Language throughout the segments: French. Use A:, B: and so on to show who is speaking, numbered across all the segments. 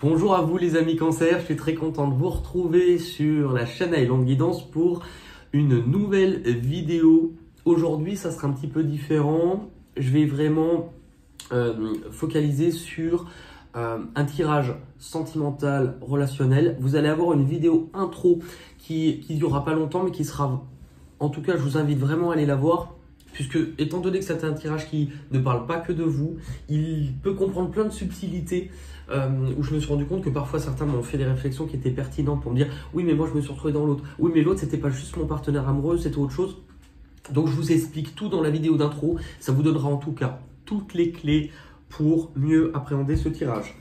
A: Bonjour à vous les amis cancer, je suis très content de vous retrouver sur la chaîne Island Guidance pour une nouvelle vidéo. Aujourd'hui ça sera un petit peu différent, je vais vraiment focaliser sur un tirage sentimental relationnel. Vous allez avoir une vidéo intro qui durera pas longtemps mais qui sera, en tout cas je vous invite vraiment à aller la voir. Puisque, étant donné que c'est un tirage qui ne parle pas que de vous, il peut comprendre plein de subtilités où je me suis rendu compte que parfois certains m'ont fait des réflexions qui étaient pertinentes pour me dire « Oui, mais moi je me suis retrouvé dans l'autre. Oui, mais l'autre, c'était pas juste mon partenaire amoureux, c'était autre chose. » Donc, je vous explique tout dans la vidéo d'intro. Ça vous donnera en tout cas toutes les clés pour mieux appréhender ce tirage.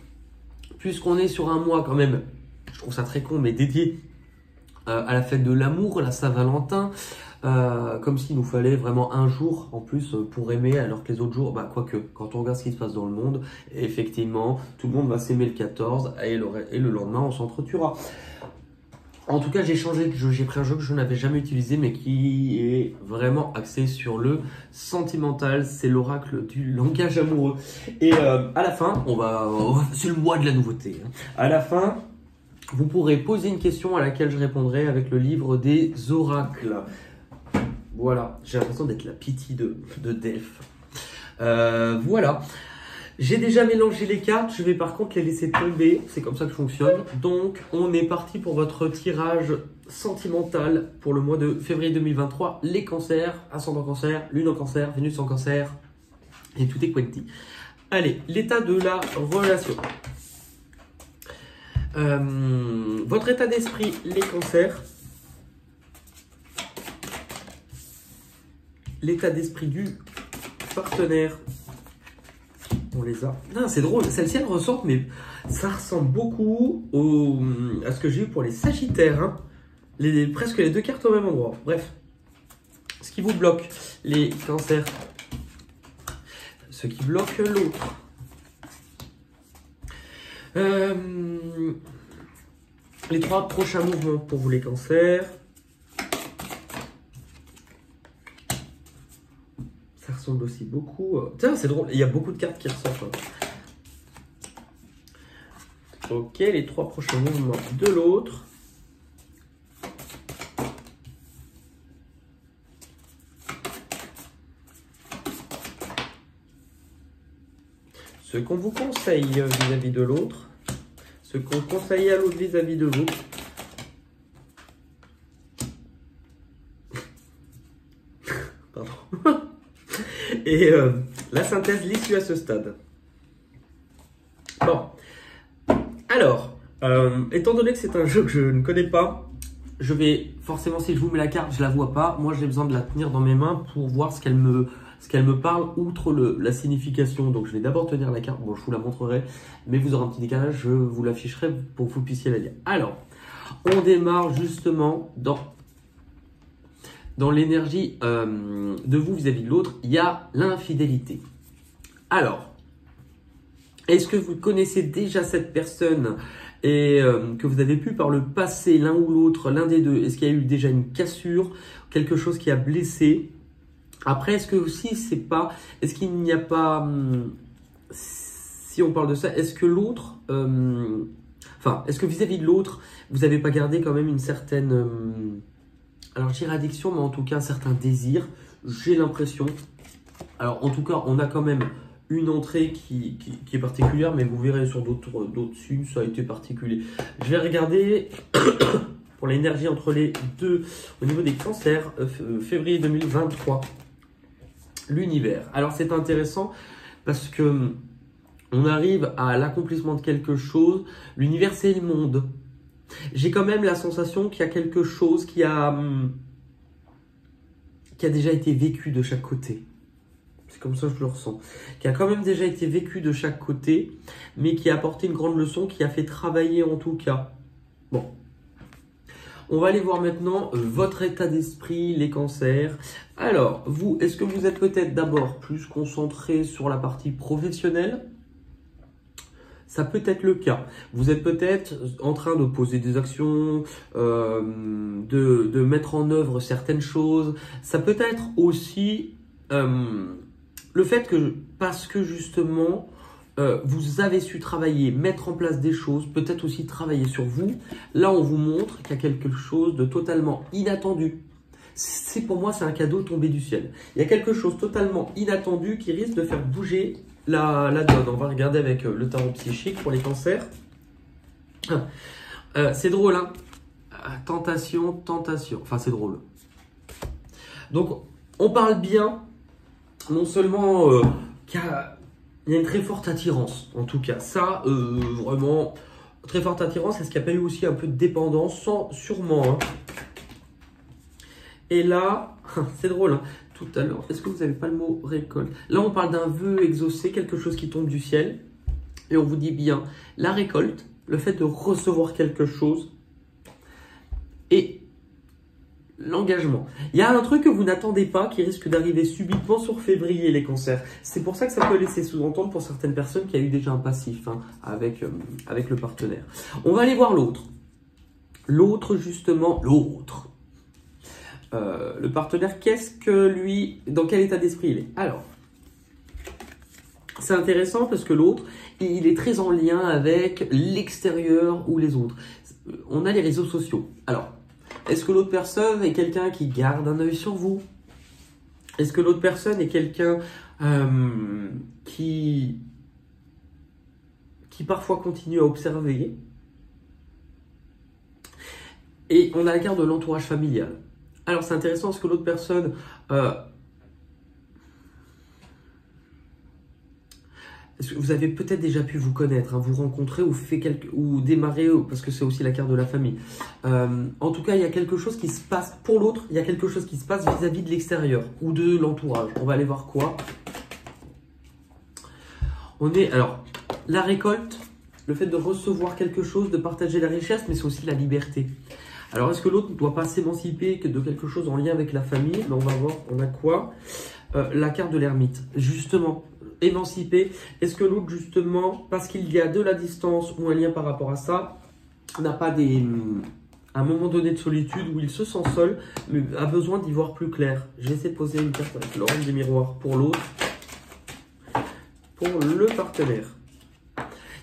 A: Puisqu'on est sur un mois quand même, je trouve ça très con, mais dédié à la fête de l'amour, la Saint-Valentin. Comme s'il nous fallait vraiment un jour en plus pour aimer, alors que les autres jours, quoique, quand on regarde ce qui se passe dans le monde, effectivement, tout le monde va s'aimer le 14 et le lendemain, on s'entretuera. En tout cas, j'ai pris un jeu que je n'avais jamais utilisé, mais qui est vraiment axé sur le sentimental. C'est l'oracle du langage amoureux. Et à la fin, c'est le mois de la nouveauté. À la fin, vous pourrez poser une question à laquelle je répondrai avec le livre des oracles. Voilà, j'ai l'impression d'être la pitié de Def. Voilà, j'ai déjà mélangé les cartes, je vais par contre les laisser tomber, c'est comme ça que je fonctionne. Donc, on est parti pour votre tirage sentimental pour le mois de février 2023. Les cancers, ascendant cancer, lune en cancer, Vénus en cancer, et tout est quanti. Allez, l'état de la relation. Votre état d'esprit, les cancers. L'état d'esprit du partenaire, on les a. Ah, c'est drôle, celle-ci elle ressort, mais ça ressemble beaucoup à ce que j'ai eu pour les Sagittaires. Hein. Presque les deux cartes au même endroit. Bref, ce qui vous bloque, les cancers, ce qui bloque l'autre. Les 3 prochains mouvements pour vous les cancers. Ça ressemble aussi beaucoup. Tiens, c'est drôle, il y a beaucoup de cartes qui ressortent. Ok, les 3 prochains mouvements de l'autre. Ce qu'on vous conseille vis-à-vis de l'autre. Ce qu'on conseille à l'autre vis-à-vis de vous. Pardon. Et la synthèse, l'issue à ce stade. Bon. Alors, étant donné que c'est un jeu que je ne connais pas, je vais forcément, si je vous mets la carte, je la vois pas. Moi, j'ai besoin de la tenir dans mes mains pour voir ce qu'elle me parle, outre la signification. Donc, je vais d'abord tenir la carte. Bon, je vous la montrerai, mais vous aurez un petit décalage. Je vous l'afficherai pour que vous puissiez la lire. Alors, on démarre justement dans l'énergie de vous vis-à-vis de l'autre, il y a l'infidélité. Alors, est-ce que vous connaissez déjà cette personne et que vous avez pu par le passé, l'un ou l'autre, l'un des deux, est-ce qu'il y a eu déjà une cassure, quelque chose qui a blessé? Après, est-ce qu'il n'y a pas, si on parle de ça, est-ce que l'autre, est-ce que vis-à-vis de l'autre, vous n'avez pas gardé quand même une certaine... alors, je dirais addiction, mais en tout cas, un certain désir, j'ai l'impression. Alors, en tout cas, on a quand même une entrée qui est particulière, mais vous verrez sur d'autres signes, ça a été particulier. Je vais regarder pour l'énergie entre les deux, au niveau des cancers, février 2023, l'univers. Alors, c'est intéressant parce que on arrive à l'accomplissement de quelque chose. L'univers, c'est le monde. J'ai quand même la sensation qu'il y a quelque chose qui a déjà été vécu de chaque côté. C'est comme ça que je le ressens. Qui a quand même déjà été vécu de chaque côté, mais qui a apporté une grande leçon, qui a fait travailler en tout cas. Bon. On va aller voir maintenant votre état d'esprit, les cancers. Alors, vous, est-ce que vous êtes peut-être d'abord plus concentré sur la partie professionnelle ? Ça peut être le cas. Vous êtes peut-être en train de poser des actions, de mettre en œuvre certaines choses. Ça peut être aussi le fait que, parce que justement, vous avez su travailler, mettre en place des choses, peut-être aussi travailler sur vous. Là, on vous montre qu'il y a quelque chose de totalement inattendu. Pour moi, c'est un cadeau tombé du ciel. Il y a quelque chose totalement inattendu qui risque de faire bouger la donne. On va regarder avec le tarot psychique pour les cancers. C'est drôle, hein? Tentation, tentation. Enfin, c'est drôle. Donc, on parle bien, non seulement qu'il y a une très forte attirance, en tout cas. Ça, vraiment, très forte attirance. Est-ce qu'il n'y a pas eu aussi un peu de dépendance? Sûrement, hein. Et là, c'est drôle, hein, tout à l'heure, est-ce que vous n'avez pas le mot récolte? Là, on parle d'un vœu exaucé, quelque chose qui tombe du ciel. Et on vous dit bien, la récolte, le fait de recevoir quelque chose et l'engagement. Il y a un truc que vous n'attendez pas qui risque d'arriver subitement sur février, les cancers. C'est pour ça que ça peut laisser sous-entendre pour certaines personnes qu'il y a eu déjà un passif hein, avec le partenaire. On va aller voir l'autre. L'autre, justement, l'autre. Le partenaire, qu'est-ce que lui, dans quel état d'esprit il est? Alors, c'est intéressant parce que l'autre, il est très en lien avec l'extérieur ou les autres. On a les réseaux sociaux. Alors, est-ce que l'autre personne est quelqu'un qui garde un œil sur vous? Est-ce que l'autre personne est quelqu'un qui parfois continue à observer? Et on a la carte de l'entourage familial. Alors, c'est intéressant parce que l'autre personne vous avez peut-être déjà pu vous connaître, hein, vous rencontrer ou démarrer, parce que c'est aussi la carte de la famille. En tout cas, il y a quelque chose qui se passe pour l'autre, il y a quelque chose qui se passe vis-à-vis de l'extérieur ou de l'entourage. On va aller voir quoi. Alors, la récolte, le fait de recevoir quelque chose, de partager la richesse, mais c'est aussi la liberté. Alors, est-ce que l'autre ne doit pas s'émanciper de quelque chose en lien avec la famille? Ben, on va voir, on a quoi? La carte de l'ermite. Justement, émanciper. Est-ce que l'autre, justement, parce qu'il y a de la distance ou un lien par rapport à ça, n'a pas un moment donné de solitude où il se sent seul, mais a besoin d'y voir plus clair? Je vais essayer de poser une carte avec l'orange des miroirs pour l'autre, pour le partenaire.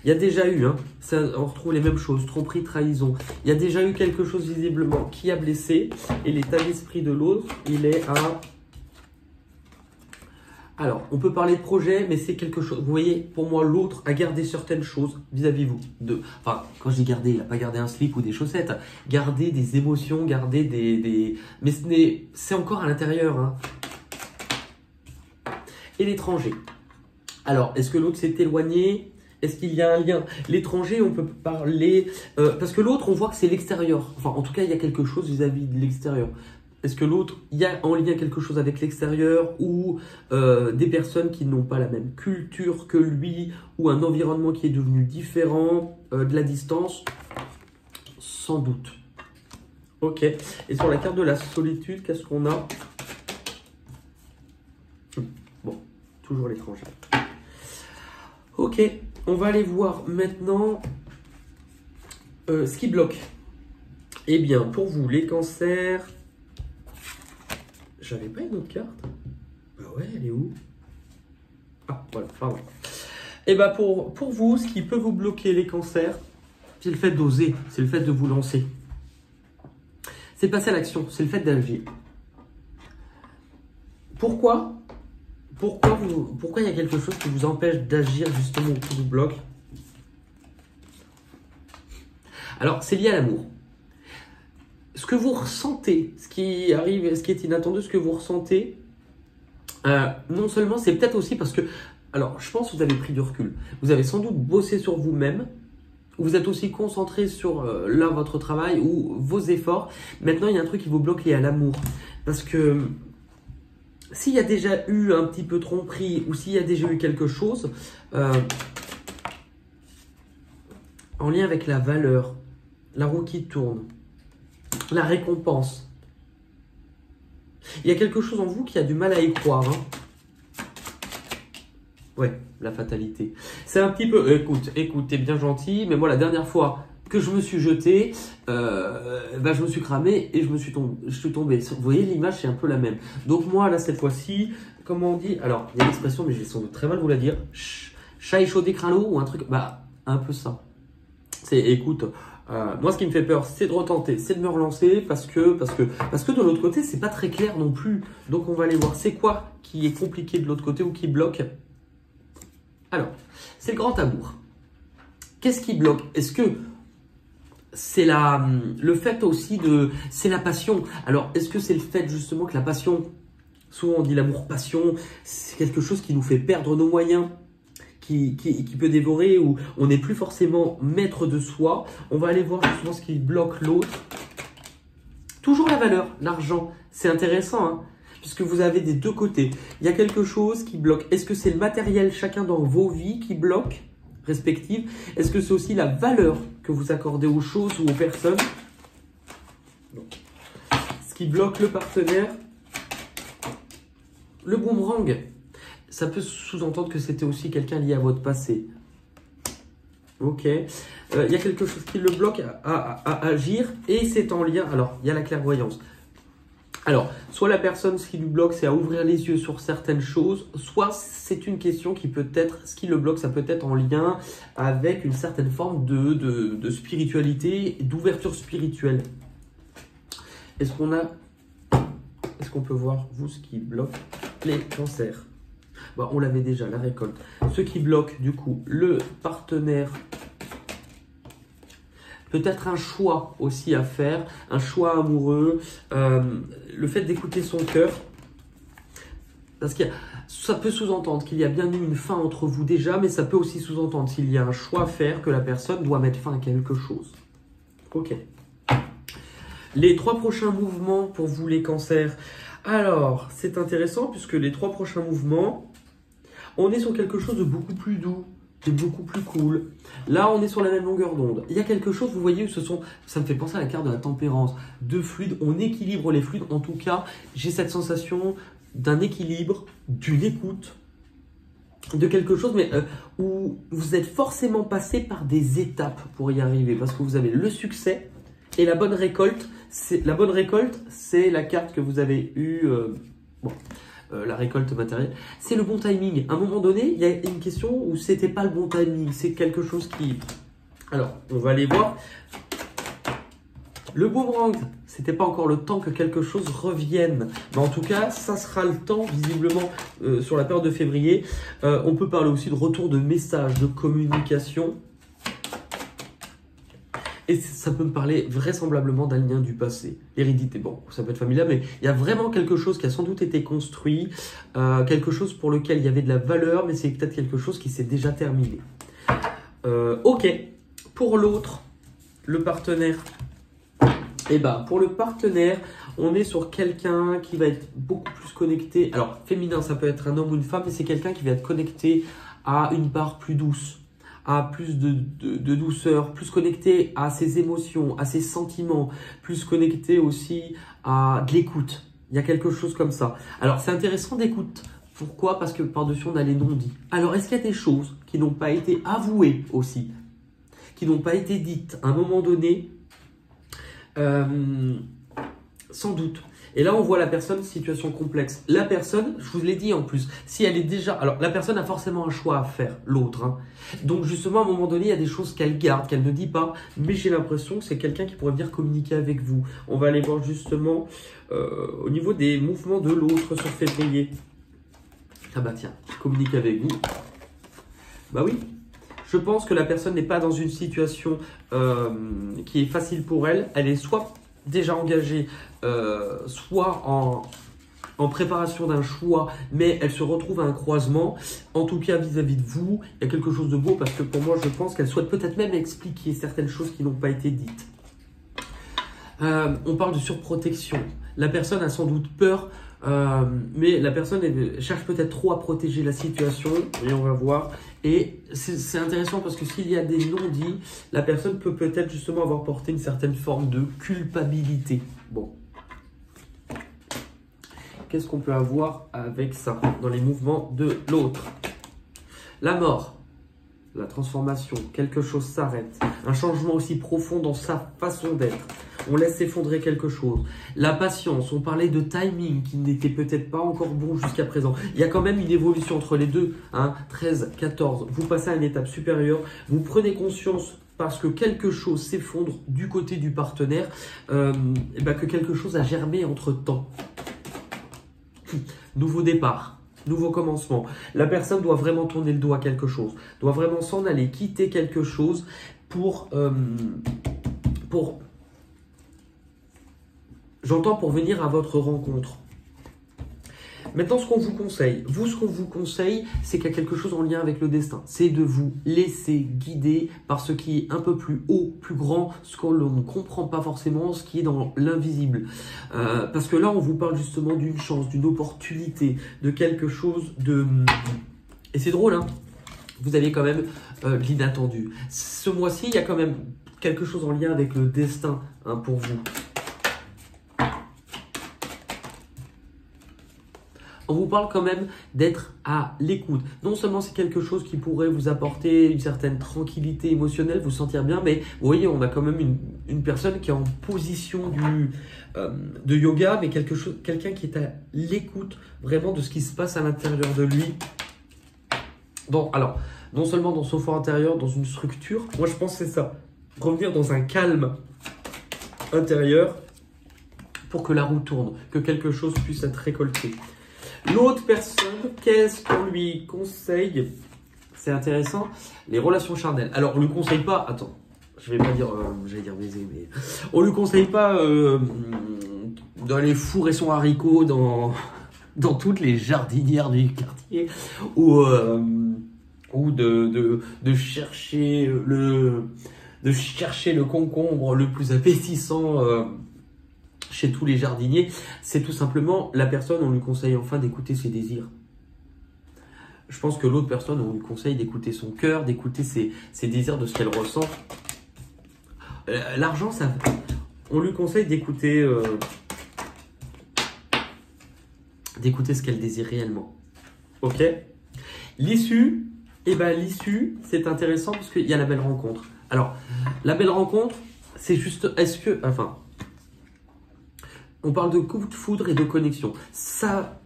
A: Il y a déjà eu, hein, ça, on retrouve les mêmes choses, tromperie, trahison. Il y a déjà eu quelque chose visiblement qui a blessé et l'état d'esprit de l'autre, il est à... Alors, on peut parler de projet, mais c'est quelque chose... Vous voyez, pour moi, l'autre a gardé certaines choses vis-à-vis vous. Enfin, quand je dis garder, il n'a pas gardé un slip ou des chaussettes. Garder des émotions, garder des... Mais c'est encore à l'intérieur. Hein. Et l'étranger. Alors, est-ce que l'autre s'est éloigné ? Est-ce qu'il y a un lien? L'étranger, on peut parler... parce que l'autre, on voit que c'est l'extérieur. Enfin, en tout cas, il y a quelque chose vis-à-vis de l'extérieur. Est-ce que l'autre, il y a en lien quelque chose avec l'extérieur ou des personnes qui n'ont pas la même culture que lui ou un environnement qui est devenu différent, de la distance? Sans doute. Ok. Et sur la carte de la solitude, qu'est-ce qu'on a? Bon, toujours l'étranger. Ok. On va aller voir maintenant ce qui bloque. Eh bien, pour vous, les cancers... J'avais pas une autre carte? Bah ouais, elle est où? Ah, voilà, pardon. Et bah pour vous, ce qui peut vous bloquer les cancers, c'est le fait d'oser, c'est le fait de vous lancer. C'est passer à l'action, c'est le fait d'agir. Pourquoi il y a quelque chose qui vous empêche d'agir justement, qui vous bloque? Alors, c'est lié à l'amour. Ce que vous ressentez, ce qui arrive, ce qui est inattendu, ce que vous ressentez, non seulement, c'est peut-être aussi parce que, alors, je pense que vous avez pris du recul. Vous avez sans doute bossé sur vous-même. Vous êtes aussi concentré sur là votre travail ou vos efforts. Maintenant, il y a un truc qui vous bloque lié à l'amour. Parce que s'il y a déjà eu un petit peu tromperie ou s'il y a déjà eu quelque chose en lien avec la valeur, la roue qui tourne, la récompense, il y a quelque chose en vous qui a du mal à y croire. Hein. Ouais, la fatalité. C'est un petit peu... Écoute, t'es bien gentil, mais moi, la dernière fois que je me suis jeté, je me suis cramé et je suis tombé. Vous voyez, l'image, c'est un peu la même. Donc moi, là, cette fois-ci, comment on dit? Alors, il y a l'expression, mais je vais sans doute très mal vous la dire. Je chat échaudé craint l'eau ou un truc, bah un peu ça. C'est, écoute, moi ce qui me fait peur, c'est de retenter, c'est de me relancer parce que de l'autre côté, c'est pas très clair non plus. Donc on va aller voir c'est quoi qui est compliqué de l'autre côté ou qui bloque. Alors, c'est le grand amour. Qu'est-ce qui bloque? Est-ce que c'est le fait aussi de... C'est la passion. Alors, est-ce que c'est le fait justement que la passion, souvent on dit l'amour-passion, c'est quelque chose qui nous fait perdre nos moyens, qui peut dévorer, où on n'est plus forcément maître de soi. On va aller voir justement ce qui bloque l'autre. Toujours la valeur, l'argent. C'est intéressant, hein, puisque vous avez des deux côtés. Il y a quelque chose qui bloque. Est-ce que c'est le matériel, chacun dans vos vies, qui bloque respectives? Est-ce que c'est aussi la valeur que vous accordez aux choses ou aux personnes? Donc, ce qui bloque le partenaire, le boomerang, ça peut sous-entendre que c'était aussi quelqu'un lié à votre passé. Ok. Il y a quelque chose qui le bloque à agir et c'est en lien. Alors, il y a la clairvoyance. Alors, soit la personne, ce qui lui bloque, c'est à ouvrir les yeux sur certaines choses, soit c'est une question qui peut être, ce qui le bloque, ça peut être en lien avec une certaine forme de spiritualité, d'ouverture spirituelle. Est-ce qu'on peut voir, vous, ce qui bloque les cancers? Bon, on l'avait déjà, la récolte. Ce qui bloque, du coup, le partenaire. Peut-être un choix aussi à faire, un choix amoureux, le fait d'écouter son cœur. Parce que ça peut sous-entendre qu'il y a bien eu une fin entre vous déjà, mais ça peut aussi sous-entendre s'il y a un choix à faire, que la personne doit mettre fin à quelque chose. Ok. Les 3 prochains mouvements pour vous les cancers. Alors, c'est intéressant puisque les 3 prochains mouvements, on est sur quelque chose de beaucoup plus doux. C'est beaucoup plus cool. Là, on est sur la même longueur d'onde. Il y a quelque chose, vous voyez, ça me fait penser à la carte de la tempérance. Deux fluides, on équilibre les fluides. En tout cas, j'ai cette sensation d'un équilibre, d'une écoute, de quelque chose, mais où vous êtes forcément passé par des étapes pour y arriver. Parce que vous avez le succès et la bonne récolte. La bonne récolte, c'est la carte que vous avez eue. La récolte matérielle, c'est le bon timing. À un moment donné, il y a une question où c'était pas le bon timing, c'est quelque chose qui... Alors, on va aller voir. Le boomerang, c'était pas encore le temps que quelque chose revienne. Mais en tout cas, ça sera le temps, visiblement, sur la période de février. On peut parler aussi de retour de messages, de communication. Et ça peut me parler vraisemblablement d'un lien du passé. Hérédité, bon, ça peut être familial, mais il y a vraiment quelque chose qui a sans doute été construit, quelque chose pour lequel il y avait de la valeur, mais c'est peut-être quelque chose qui s'est déjà terminé. Ok, pour l'autre, le partenaire. Eh ben, pour le partenaire, on est sur quelqu'un qui va être beaucoup plus connecté. Alors, féminin, ça peut être un homme ou une femme, mais c'est quelqu'un qui va être connecté à une part plus douce, à plus de douceur, plus connecté à ses émotions, à ses sentiments, plus connecté aussi à de l'écoute. Il y a quelque chose comme ça. Alors, c'est intéressant d'écoute. Pourquoi? Parce que par-dessus, on a les non-dits. Alors, est-ce qu'il y a des choses qui n'ont pas été avouées aussi, qui n'ont pas été dites à un moment donné? Sans doute. Et là, on voit la personne, situation complexe. La personne, je vous l'ai dit en plus, si elle est déjà... Alors, la personne a forcément un choix à faire, l'autre. Hein. Donc, justement, à un moment donné, il y a des choses qu'elle garde, qu'elle ne dit pas. Mais j'ai l'impression que c'est quelqu'un qui pourrait venir communiquer avec vous. On va aller voir justement au niveau des mouvements de l'autre sur février. Ah bah tiens, communique avec vous. Bah oui. Je pense que la personne n'est pas dans une situation qui est facile pour elle. Elle est soit déjà engagée, soit en préparation d'un choix, mais elle se retrouve à un croisement. En tout cas, vis-à-vis de vous, il y a quelque chose de beau parce que pour moi, je pense qu'elle souhaite peut-être même expliquer certaines choses qui n'ont pas été dites. On parle de surprotection. La personne a sans doute peur, mais la personne cherche peut-être trop à protéger la situation, et on va voir. Et c'est intéressant parce que s'il y a des non-dits, la personne peut peut-être justement avoir porté une certaine forme de culpabilité. Bon. Qu'est-ce qu'on peut avoir avec ça dans les mouvements de l'autre? La mort, la transformation, quelque chose s'arrête. Un changement aussi profond dans sa façon d'être. on laisse s'effondrer quelque chose. La patience, on parlait de timing qui n'était peut-être pas encore bon jusqu'à présent. Il y a quand même une évolution entre les deux, hein, 13, 14. Vous passez à une étape supérieure, vous prenez conscience parce que quelque chose s'effondre du côté du partenaire, que quelque chose a germé entre-temps. Nouveau départ. Nouveau commencement. La personne doit vraiment tourner le dos à quelque chose, doit vraiment s'en aller, quitter quelque chose pour j'entends pour venir à votre rencontre. Maintenant, ce qu'on vous conseille, c'est qu'il y a quelque chose en lien avec le destin. C'est de vous laisser guider par ce qui est un peu plus haut, plus grand, ce qu'on ne comprend pas forcément, ce qui est dans l'invisible. Parce que là, on vous parle justement d'une chance, d'une opportunité, de quelque chose de... Et c'est drôle, hein. Vous avez quand même l'inattendu. Ce mois-ci, il y a quand même quelque chose en lien avec le destin, hein, pour vous. On vous parle quand même d'être à l'écoute. Non seulement c'est quelque chose qui pourrait vous apporter une certaine tranquillité émotionnelle, vous sentir bien, mais vous voyez, on a quand même une personne qui est en position de yoga, mais quelqu'un qui est à l'écoute vraiment de ce qui se passe à l'intérieur de lui. Alors, non seulement dans son fort intérieur, dans une structure, moi je pense que c'est ça. Revenir dans un calme intérieur pour que la roue tourne, que quelque chose puisse être récolté. L'autre personne, qu'est-ce qu'on lui conseille? C'est intéressant, les relations charnelles. Alors, on ne lui conseille pas, attends, je vais pas dire, j'allais dire baiser, mais on ne lui conseille pas d'aller fourrer son haricot dans toutes les jardinières du quartier ou de chercher le concombre le plus appétissant chez tous les jardiniers. C'est tout simplement la personne, on lui conseille enfin d'écouter ses désirs. Je pense que l'autre personne, on lui conseille d'écouter son cœur, d'écouter ses désirs, de ce qu'elle ressent. L'argent, on lui conseille d'écouter ce qu'elle désire réellement. Ok? L'issue, l'issue, c'est intéressant parce qu'il y a la belle rencontre. Alors, la belle rencontre, c'est juste, on parle de coup de foudre et de connexion. Ça,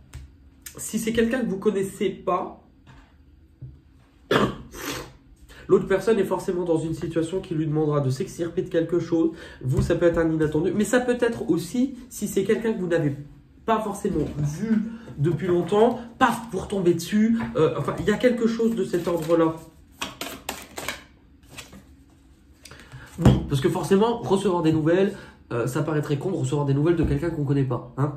A: si c'est quelqu'un que vous ne connaissez pas, l'autre personne est forcément dans une situation qui lui demandera de s'extirper de quelque chose. Vous, ça peut être un inattendu. Mais ça peut être aussi, si c'est quelqu'un que vous n'avez pas forcément vu depuis longtemps, paf, vous retombez dessus. Il y a quelque chose de cet ordre-là. Oui, parce que forcément, recevoir des nouvelles... ça paraîtrait con de recevoir des nouvelles de quelqu'un qu'on ne connaît pas. Hein.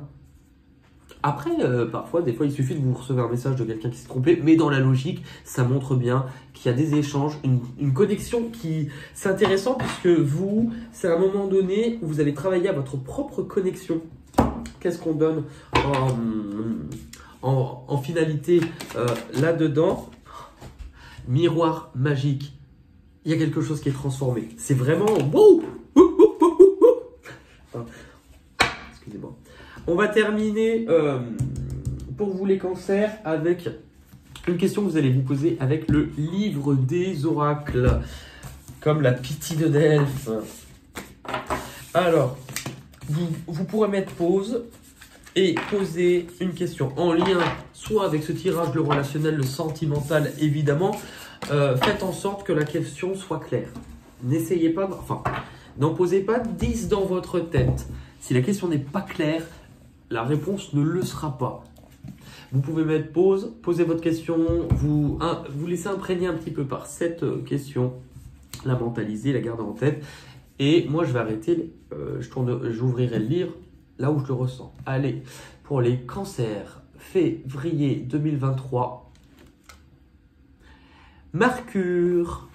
A: Après, parfois, des fois, il suffit de vous recevoir un message de quelqu'un qui s'est trompé, mais dans la logique, ça montre bien qu'il y a des échanges, une connexion qui... C'est intéressant puisque vous, c'est à un moment donné, vous allez travailler à votre propre connexion. Qu'est-ce qu'on donne en finalité là-dedans? Miroir magique. Il y a quelque chose qui est transformé. C'est vraiment... Wow. Excusez-moi. On va terminer pour vous les cancers avec une question que vous allez vous poser avec le livre des oracles, comme la Pythie de Delphes. Alors, vous pourrez mettre pause et poser une question en lien soit avec ce tirage, le relationnel, le sentimental, évidemment. Faites en sorte que la question soit claire. N'essayez pas, n'en posez pas 10 dans votre tête. Si la question n'est pas claire, la réponse ne le sera pas. Vous pouvez mettre pause, poser votre question, vous laissez imprégner un petit peu par cette question, la mentaliser, la garder en tête. Et moi, je vais arrêter, j'ouvrirai le livre là où je le ressens. Allez, pour les cancers, février 2023, Mercure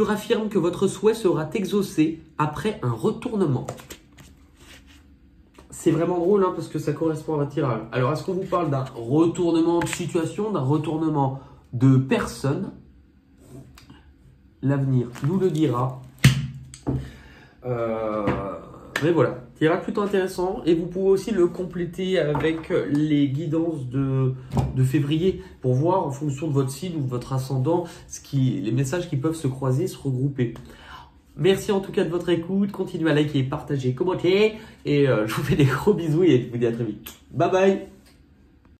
A: affirme que votre souhait sera exaucé après un retournement. C'est vraiment drôle parce que ça correspond à votre tirage. Alors, est-ce qu'on vous parle d'un retournement de situation, d'un retournement de personne? L'avenir nous le dira. Mais voilà, tirage plutôt intéressant. Et vous pouvez aussi le compléter avec les guidances de février pour voir en fonction de votre signe ou de votre ascendant les messages qui peuvent se croiser, se regrouper. Merci en tout cas de votre écoute. Continuez à liker, partager, commenter. Et je vous fais des gros bisous et je vous dis à très vite. Bye bye.